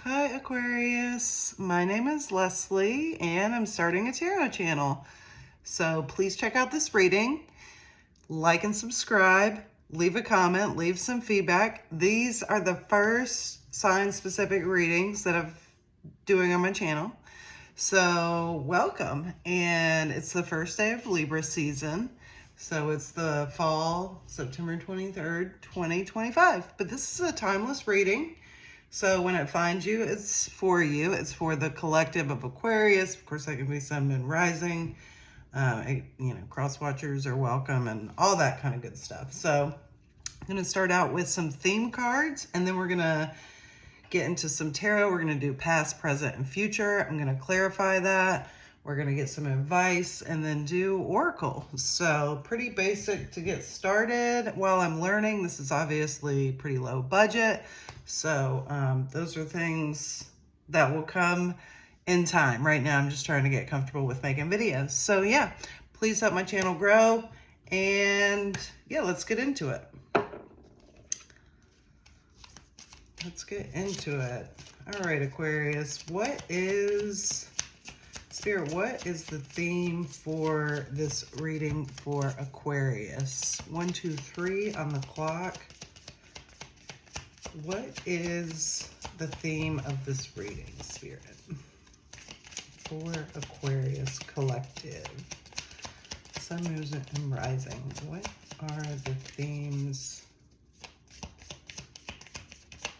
Hi Aquarius, my name is Leslie and I'm starting a tarot channel. So please check out this reading, like and subscribe, leave a comment, leave some feedback. These are the first sign-specific readings that I'm doing on my channel. So welcome, and it's the first day of Libra season. So it's the fall, September 23rd, 2025. But this is a timeless reading. So when it finds you, it's for you. It's for the collective of Aquarius. Of course, that can be Sun, Moon, Rising. Cross watchers are welcome and all that kind of good stuff. So I'm going to start out with some theme cards, and then we're going to get into some tarot. We're going to do past, present, and future. I'm going to clarify that. We're going to get some advice and then do oracle. So pretty basic to get started while I'm learning. This is obviously pretty low budget. So those are things that will come in time. Right now, I'm just trying to get comfortable with making videos. So yeah, please help my channel grow. And yeah, let's get into it. Let's get into it. All right, Aquarius, Spirit, what is the theme for this reading for Aquarius? 1, 2, 3 on the clock. What is the theme of this reading, Spirit, for Aquarius Collective? Sun, Moon, and Rising. What are the themes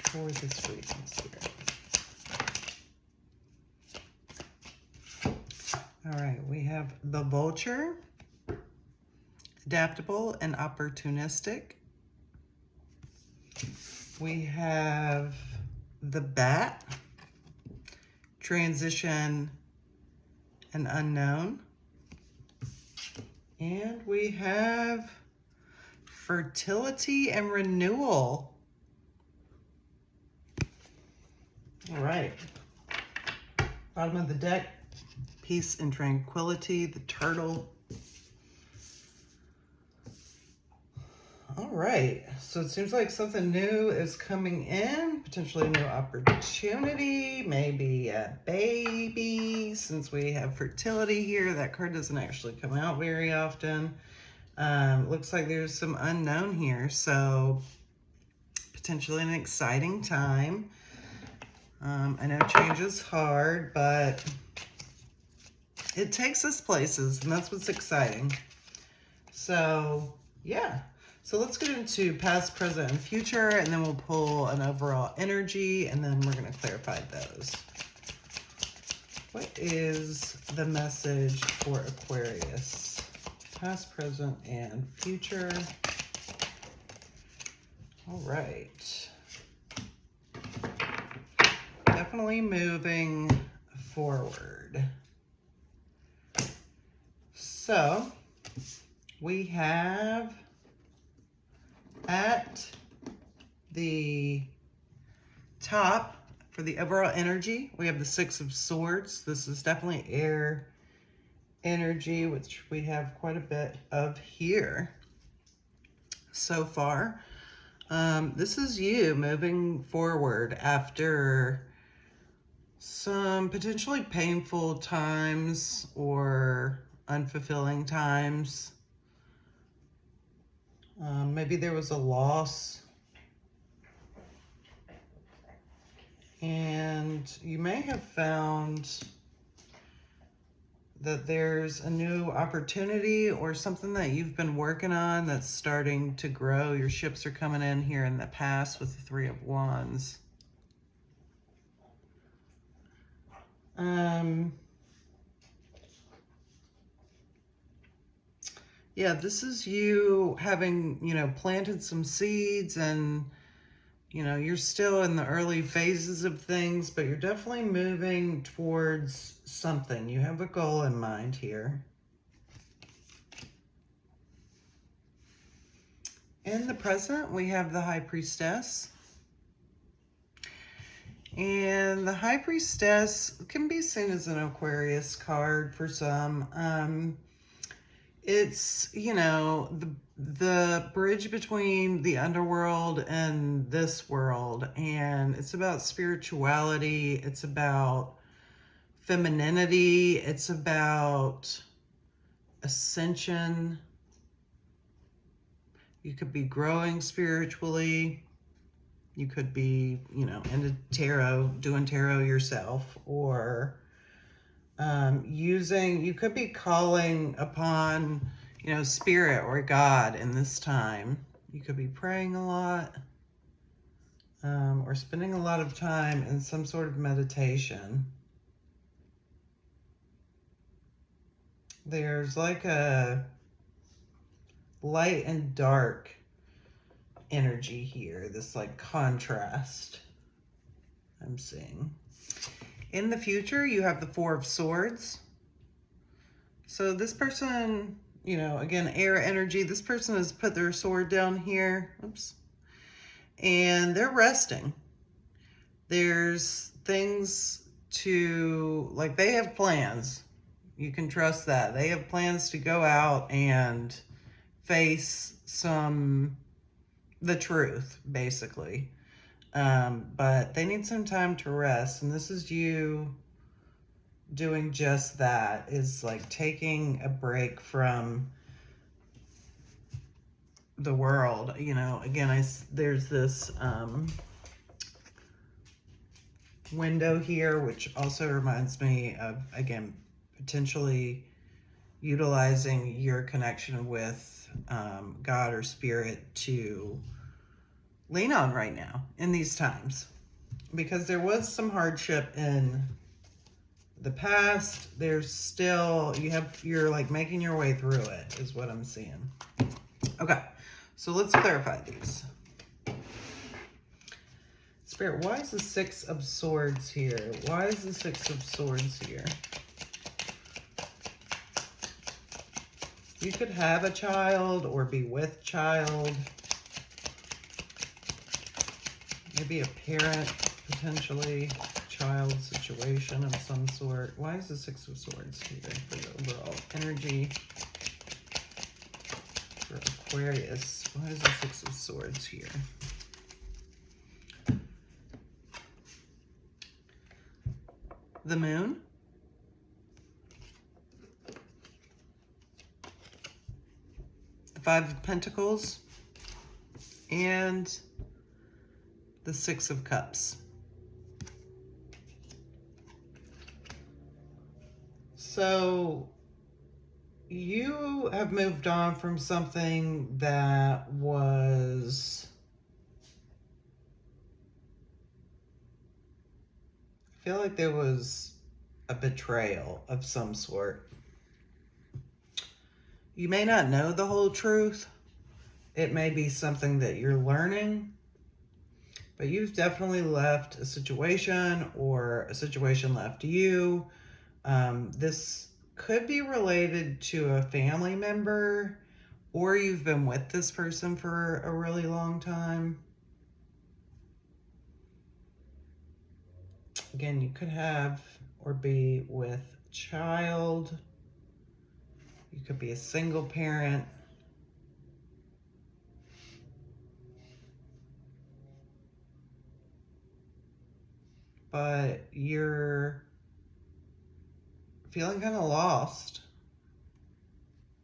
for this reading, Spirit? All right, we have the Vulture, adaptable and opportunistic. We have the Bat, transition and unknown. And we have fertility and renewal. All right, bottom of the deck, peace and tranquility, the Turtle. All right, so it seems like something new is coming in, potentially a new opportunity, maybe a baby. Since we have fertility here, that card doesn't actually come out very often. Looks like there's some unknown here, so potentially an exciting time. I know change is hard, but it takes us places, and that's what's exciting. So yeah. So let's get into past, present, and future, and then we'll pull an overall energy, and then we're going to clarify those. What is the message for Aquarius? Past, present, and future. All right. Definitely moving forward. So we have at the top for the overall energy, we have the Six of Swords. This is definitely air energy, which we have quite a bit of here so far. This is you moving forward after some potentially painful times or unfulfilling times. Maybe there was a loss, and you may have found that there's a new opportunity or something that you've been working on that's starting to grow. Your ships are coming in here in the past with the Three of Wands. Yeah, this is you having, planted some seeds, and, you're still in the early phases of things, but you're definitely moving towards something. You have a goal in mind here. In the present, we have the High Priestess. And the High Priestess can be seen as an Aquarius card for some. It's, you know, the bridge between the underworld and this world, and it's about spirituality, it's about femininity, it's about ascension. You could be growing spiritually. You could be, you know, into tarot, doing tarot yourself, or you could be calling upon, you know, spirit or God in this time. You could be praying a lot, or spending a lot of time in some sort of meditation. There's like a light and dark energy here, this like contrast I'm seeing. In the future, you have the Four of Swords. So this person, you know, again, air energy, this person has put their sword down here. Oops. And they're resting. There's things to, like, they have plans. You can trust that. They have plans to go out and face the truth, basically. But they need some time to rest. And this is you doing just that, is like taking a break from the world. You know, again, there's this window here, which also reminds me of, again, potentially utilizing your connection with God or spirit to lean on right now in these times, because there was some hardship in the past. There's still, you're like making your way through it, is what I'm seeing. Okay, so let's clarify these. Spirit, why is the Six of Swords here? Why is the Six of Swords here? You could have a child or be with child. Maybe a parent, potentially, child situation of some sort. Why is the Six of Swords here for the overall energy for Aquarius? Why is the Six of Swords here? The Moon. The Five of Pentacles. And the Six of Cups. So you have moved on from something that was, I feel like there was a betrayal of some sort. You may not know the whole truth. It may be something that you're learning, but you've definitely left a situation, or a situation left you. This could be related to a family member, or you've been with this person for a really long time. Again, you could have or be with a child. You could be a single parent. But you're feeling kind of lost,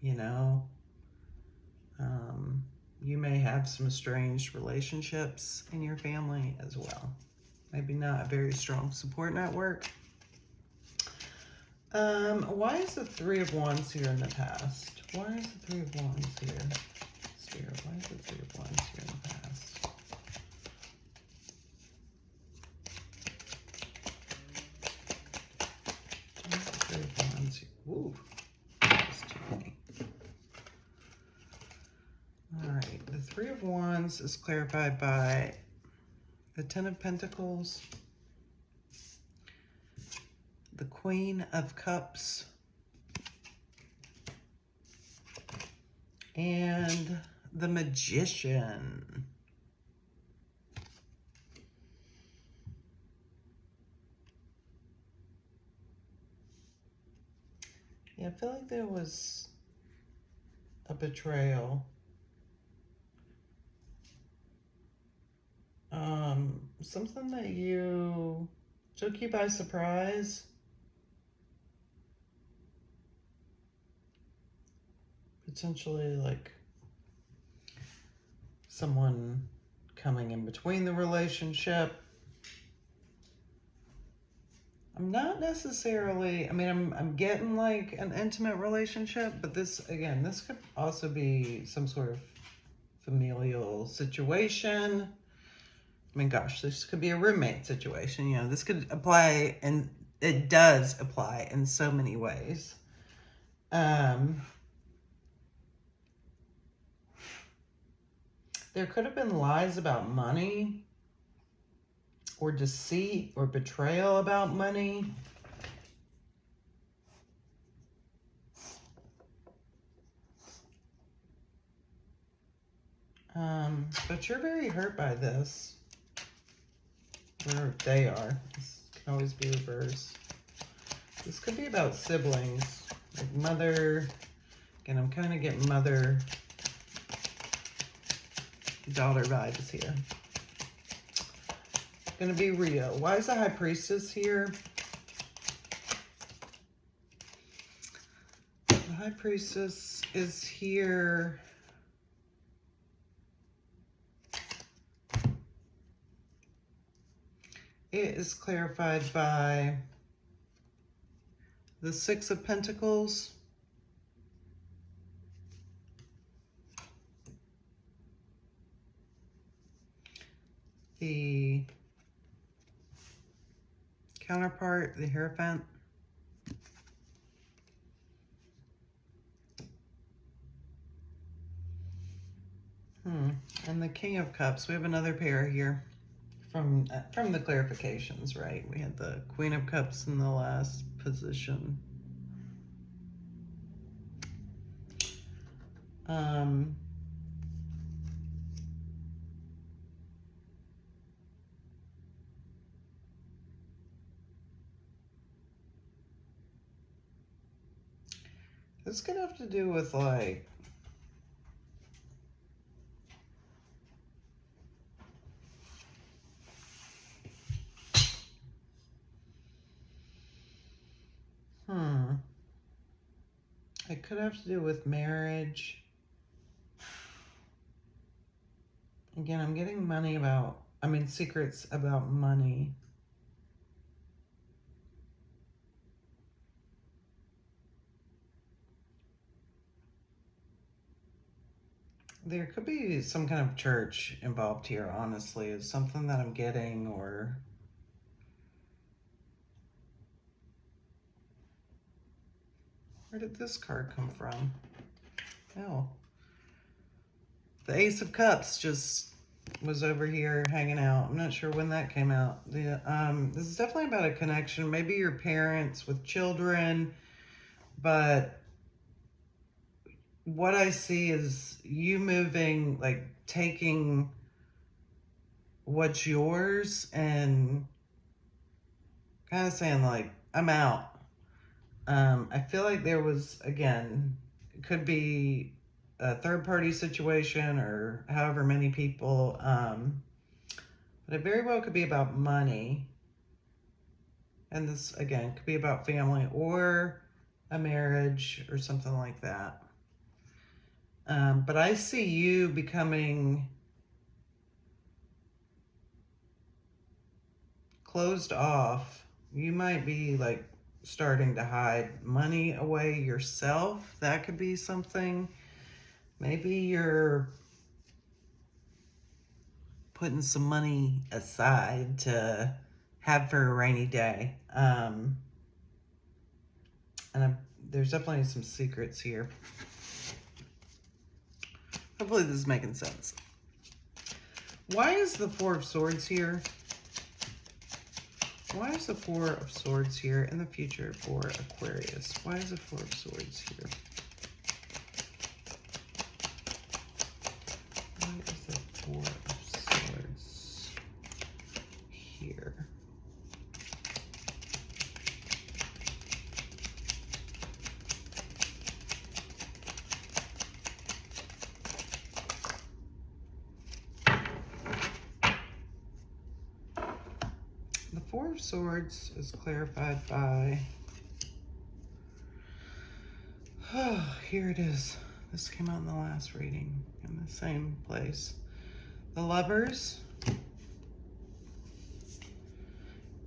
you know. You may have some estranged relationships in your family as well. Maybe not a very strong support network. Why is the Three of Wands here in the past? Why is the Three of Wands here? Spirit, why is the Three of Wands here in the past? Why is the Three of Wands here? Ooh, that's too many. All right, the Three of Wands is clarified by the Ten of Pentacles, the Queen of Cups, and the Magician. Yeah, I feel like there was a betrayal. Something that took you by surprise. Potentially like someone coming in between the relationship. I'm not necessarily, I mean, I'm getting like an intimate relationship, but this could also be some sort of familial situation. I mean, gosh, this could be a roommate situation. You know, this could apply, and it does apply in so many ways. There could have been lies about money, or deceit or betrayal about money. But you're very hurt by this. Or they are. This can always be reversed. This could be about siblings. Like mother. Again, I'm kind of getting mother-daughter vibes here. Gonna be real. Why is the High Priestess here? The High Priestess is here. It is clarified by the Six of Pentacles. The counterpart, the Hierophant. And the King of Cups. We have another pair here from the clarifications, right? We had the Queen of Cups in the last position. It's gonna have to do with like it could have to do with marriage. Again, I'm getting secrets about money. There could be some kind of church involved here, honestly. It's something that I'm getting, or where did this card come from? Oh. The Ace of Cups just was over here hanging out. I'm not sure when that came out. This is definitely about a connection. Maybe your parents with children, but what I see is you moving, like taking what's yours and kind of saying like, I'm out. I feel like there was, again, it could be a third-party situation or however many people, but it very well could be about money. And this, again, could be about family or a marriage or something like that. But I see you becoming closed off. You might be like starting to hide money away yourself. That could be something. Maybe you're putting some money aside to have for a rainy day. There's definitely some secrets here. Hopefully this is making sense. Why is the Four of Swords here? Why is the Four of Swords here in the future for Aquarius? Why is the Four of Swords here? Why is the Four of Swords here? Four of Swords is clarified by, oh, here it is. This came out in the last reading in the same place. The Lovers,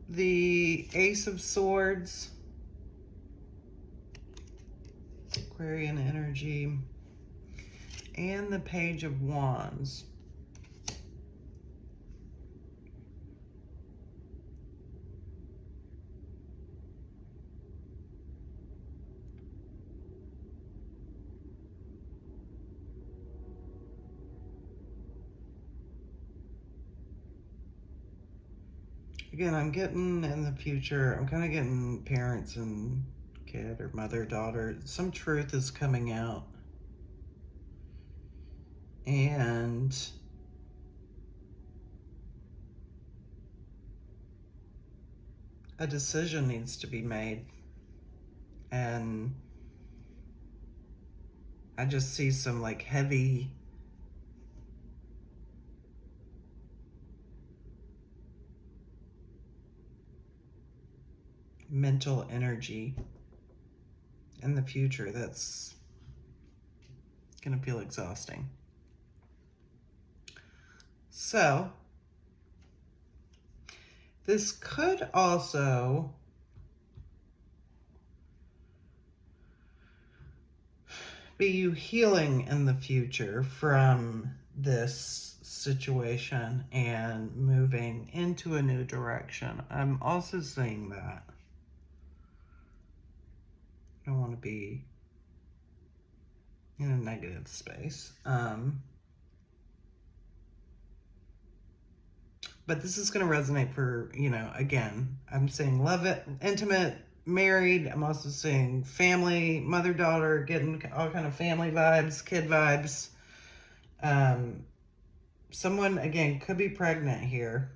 the Ace of Swords, Aquarian energy, and the Page of Wands. Again, I'm getting in the future, I'm kind of getting parents and kid or mother, daughter. Some truth is coming out. And a decision needs to be made. And I just see some like heavy mental energy in the future that's gonna feel exhausting. So this could also be you healing in the future from this situation and moving into a new direction. I'm also seeing that. I don't want to be in a negative space. But this is going to resonate for, you know, again, I'm saying love it, intimate, married. I'm also seeing family, mother, daughter, getting all kind of family vibes, kid vibes. Someone, again, could be pregnant here,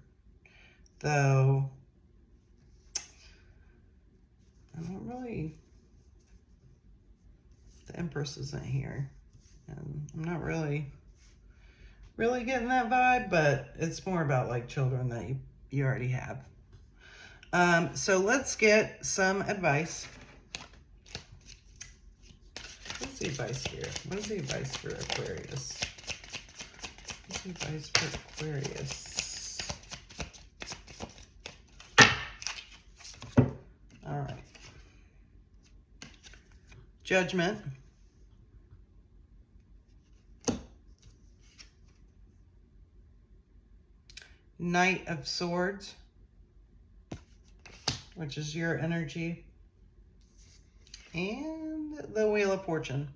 though I don't really, the Empress isn't here, and I'm not really getting that vibe, but it's more about like children that you already have. So let's get some advice. What's the advice here? What is the advice for Aquarius? What's the advice for Aquarius? All right. Judgment. Knight of Swords, which is your energy, and the Wheel of Fortune.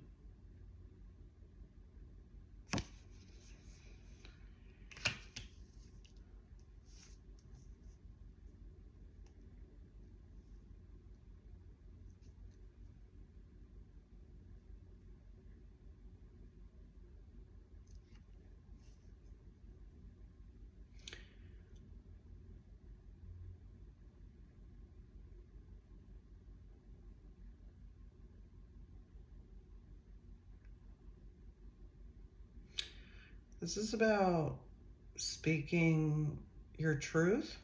This is about speaking your truth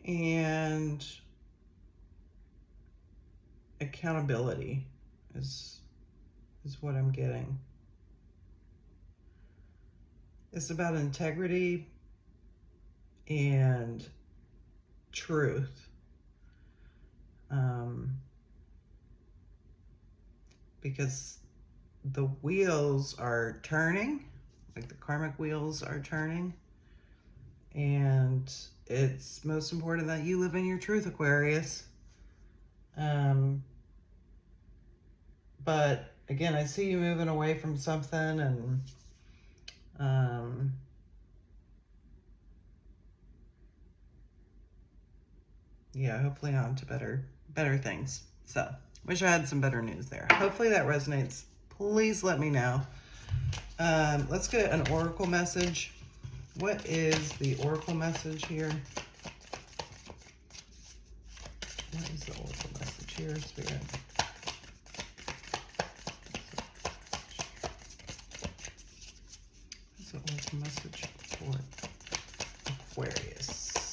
and accountability is what I'm getting. It's about integrity and truth. Because the wheels are turning, like the karmic wheels are turning, and it's most important that you live in your truth, Aquarius. But again, I see you moving away from something, and yeah, hopefully on to better things. So wish I had some better news there. Hopefully that resonates. Please let me know. Let's get an oracle message. What is the oracle message here? What is the oracle message here, Spirit? What's the oracle message for Aquarius?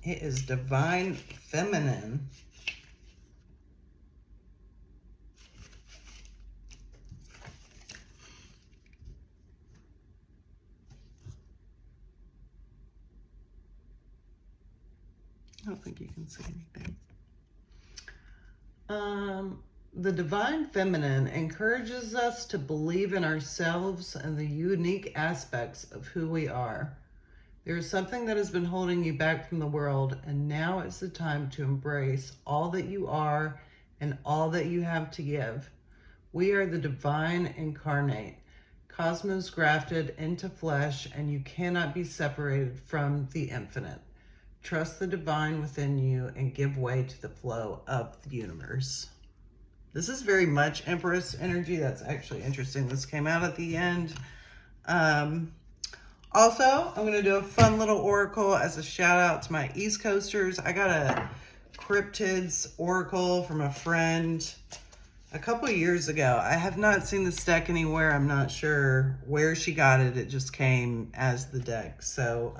It is Divine Feminine. I don't think you can see anything. The Divine Feminine encourages us to believe in ourselves and the unique aspects of who we are. There is something that has been holding you back from the world, and now is the time to embrace all that you are and all that you have to give. We are the divine incarnate, cosmos grafted into flesh, and you cannot be separated from the infinite. Trust the divine within you and give way to the flow of the universe. This is very much Empress energy. That's actually interesting. This came out at the end. Also, I'm going to do a fun little oracle as a shout out to my East Coasters. I got a Cryptids oracle from a friend a couple of years ago. I have not seen this deck anywhere. I'm not sure where she got it. It just came as the deck. So,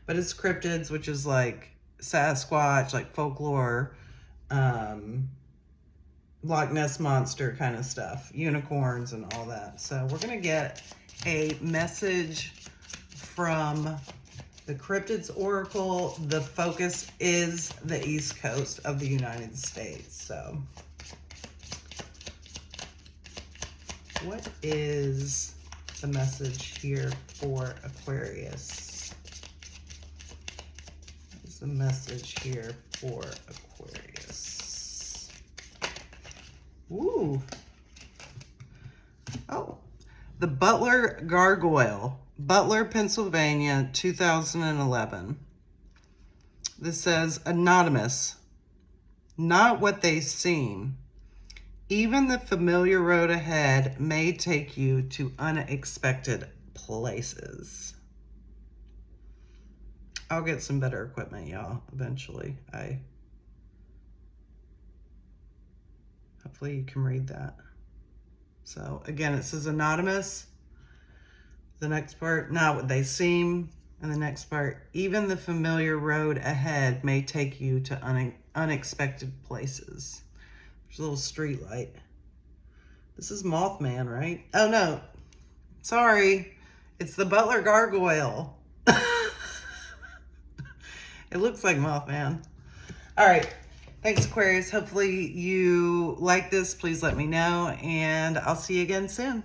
but it's Cryptids, which is like Sasquatch, like folklore, Loch Ness Monster kind of stuff, unicorns and all that. So we're going to get a message from the Cryptids Oracle. The focus is the East Coast of the United States. So what is the message here for Aquarius? What is the message here for Aquarius? Ooh. Oh, the Butler Gargoyle, Butler, Pennsylvania, 2011. This says, anonymous, not what they seem. Even the familiar road ahead may take you to unexpected places. I'll get some better equipment, y'all, eventually. Hopefully you can read that. So again, it says anonymous. The next part, not what they seem. And the next part, even the familiar road ahead may take you to unexpected places. There's a little street light. This is Mothman, right? Oh no, sorry. It's the Butler Gargoyle. It looks like Mothman. All right. Thanks, Aquarius. Hopefully you like this. Please let me know, and I'll see you again soon.